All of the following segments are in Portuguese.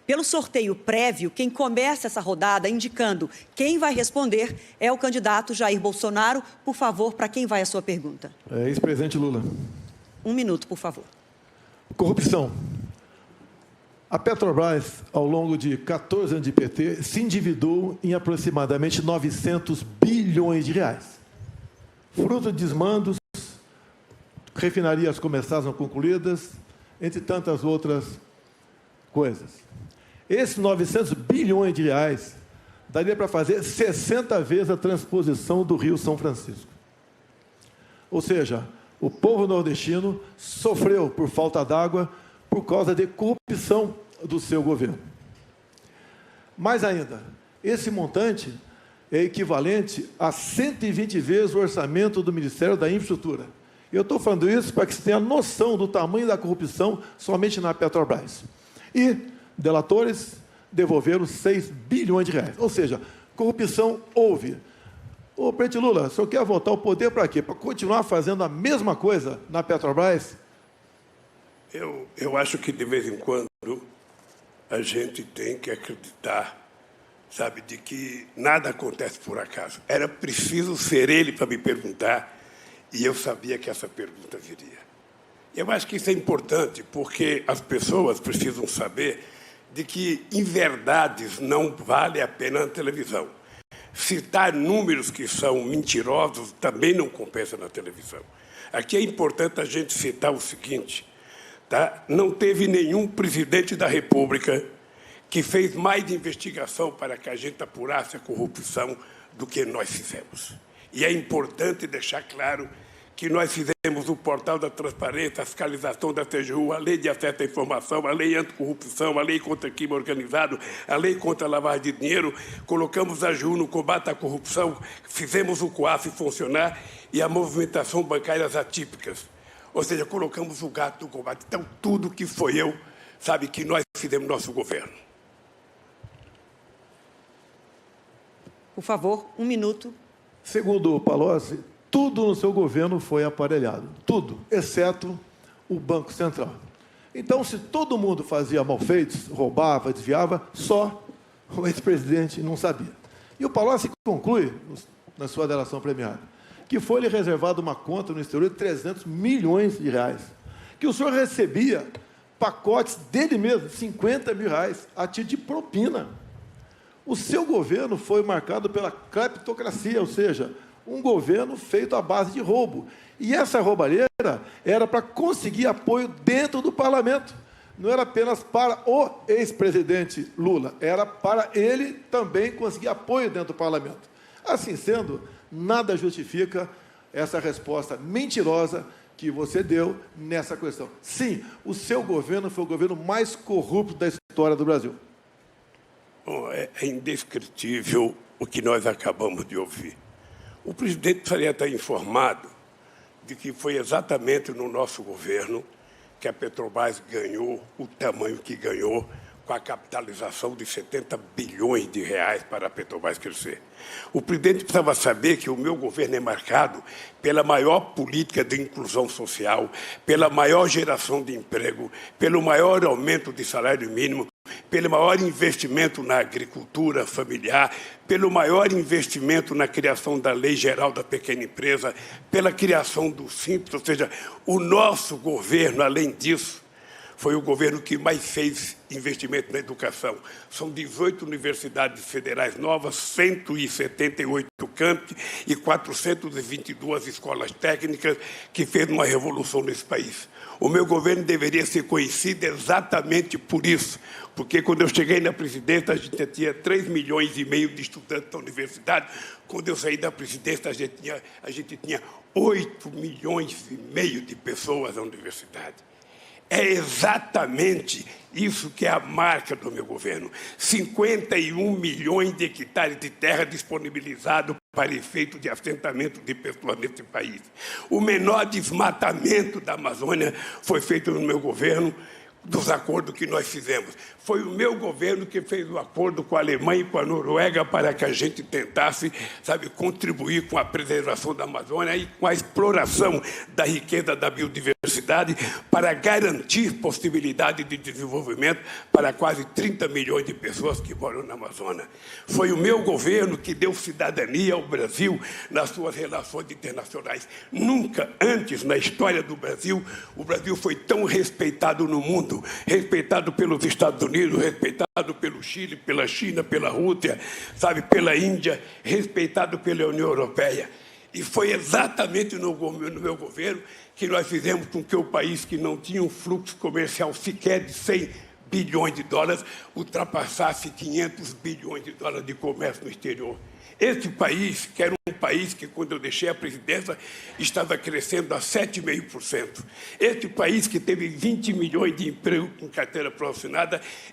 Pelo sorteio prévio, quem começa essa rodada indicando quem vai responder é o candidato Jair Bolsonaro. Por favor, para quem vai a sua pergunta? Ex-presidente Lula. 1 minuto, por favor. Corrupção. A Petrobras, ao longo de 14 anos de PT, se endividou em aproximadamente 900 bilhões de reais. Fruto de desmandos, refinarias começadas não concluídas, entre tantas outras coisas. Esses 900 bilhões de reais daria para fazer 60 vezes a transposição do Rio São Francisco. Ou seja, o povo nordestino sofreu por falta d'água por causa de corrupção do seu governo. Mais ainda, esse montante é equivalente a 120 vezes o orçamento do Ministério da Infraestrutura. Eu estou falando isso para que você tenha noção do tamanho da corrupção somente na Petrobras. E delatores devolveram 6 bilhões de reais. Ou seja, corrupção houve. Ô, presidente Lula, o senhor quer voltar ao poder para quê? Para continuar fazendo a mesma coisa na Petrobras? Eu acho que, de vez em quando, a gente tem que acreditar, sabe, de que nada acontece por acaso. Era preciso ser ele para me perguntar, e eu sabia que essa pergunta viria. Eu acho que isso é importante, porque as pessoas precisam saber de que inverdades não vale a pena na televisão. Citar números que são mentirosos também não compensa na televisão. Aqui é importante a gente citar o seguinte, tá? Não teve nenhum presidente da República que fez mais investigação para que a gente apurasse a corrupção do que nós fizemos. E é importante deixar claro que nós fizemos o portal da transparência, a fiscalização da TGU, a lei de acesso à informação, a lei anticorrupção, a lei contra crime organizado, a lei contra a lavagem de dinheiro, colocamos a AGU no combate à corrupção, fizemos o COAF funcionar e a movimentação bancárias atípicas. Ou seja, colocamos o gato no combate. Então, tudo que foi eu, sabe, que nós fizemos no nosso governo. Por favor, 1 minuto. Segundo o Palocci, tudo no seu governo foi aparelhado. Tudo, exceto o Banco Central. Então, se todo mundo fazia malfeitos, roubava, desviava, só o ex-presidente não sabia. E o Palocci conclui, na sua delação premiada, que foi-lhe reservada uma conta no exterior de 300 milhões de reais, que o senhor recebia pacotes dele mesmo, 50 mil reais, a título de propina. O seu governo foi marcado pela cleptocracia, ou seja, um governo feito à base de roubo. E essa roubalheira era para conseguir apoio dentro do parlamento. Não era apenas para o ex-presidente Lula, era para ele também conseguir apoio dentro do parlamento. Assim sendo, nada justifica essa resposta mentirosa que você deu nessa questão. Sim, o seu governo foi o governo mais corrupto da história do Brasil. Bom, é indescritível o que nós acabamos de ouvir. O presidente precisaria estar informado de que foi exatamente no nosso governo que a Petrobras ganhou o tamanho que ganhou, com a capitalização de 70 bilhões de reais para a Petrobras crescer. O presidente precisava saber que o meu governo é marcado pela maior política de inclusão social, pela maior geração de emprego, pelo maior aumento de salário mínimo, pelo maior investimento na agricultura familiar, pelo maior investimento na criação da Lei Geral da Pequena Empresa, pela criação do Simples, ou seja, o nosso governo, além disso, foi o governo que mais fez investimento na educação. São 18 universidades federais novas, 178 campi e 422 escolas técnicas que fez uma revolução nesse país. O meu governo deveria ser conhecido exatamente por isso, porque quando eu cheguei na presidência, a gente tinha 3,5 milhões de estudantes da universidade. Quando eu saí da presidência, a gente tinha 8,5 milhões de pessoas na universidade. É exatamente isso que é a marca do meu governo. 51 milhões de hectares de terra disponibilizados para efeito de assentamento de pessoas nesse país. O menor desmatamento da Amazônia foi feito no meu governo, dos acordos que nós fizemos. Foi o meu governo que fez o acordo com a Alemanha e com a Noruega para que a gente tentasse, sabe, contribuir com a preservação da Amazônia e com a exploração da riqueza da biodiversidade para garantir possibilidade de desenvolvimento para quase 30 milhões de pessoas que moram na Amazônia. Foi o meu governo que deu cidadania ao Brasil nas suas relações internacionais. Nunca antes na história do Brasil, o Brasil foi tão respeitado no mundo, respeitado pelos Estados Unidos, respeitado pelo Chile, pela China, pela Rússia, sabe, pela Índia, respeitado pela União Europeia. E foi exatamente no meu governo que nós fizemos com que o país que não tinha um fluxo comercial sequer de 100 bilhões de dólares ultrapassasse 500 bilhões de dólares de comércio no exterior. Este país, que era um país que, quando eu deixei a presidência, estava crescendo a 7,5%. Este país, que teve 20 milhões de empregos com carteira profissional,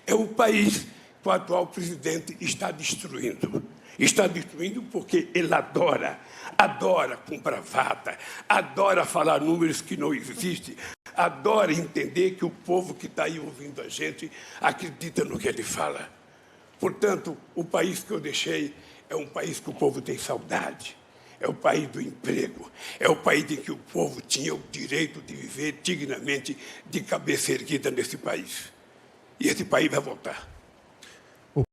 é o país que o atual presidente está destruindo. Está destruindo porque ele adora com bravata, adora falar números que não existem, adora entender que o povo que está aí ouvindo a gente acredita no que ele fala. Portanto, o país que eu deixei é um país que o povo tem saudade, é o país do emprego, é o país em que o povo tinha o direito de viver dignamente, de cabeça erguida nesse país. E esse país vai voltar.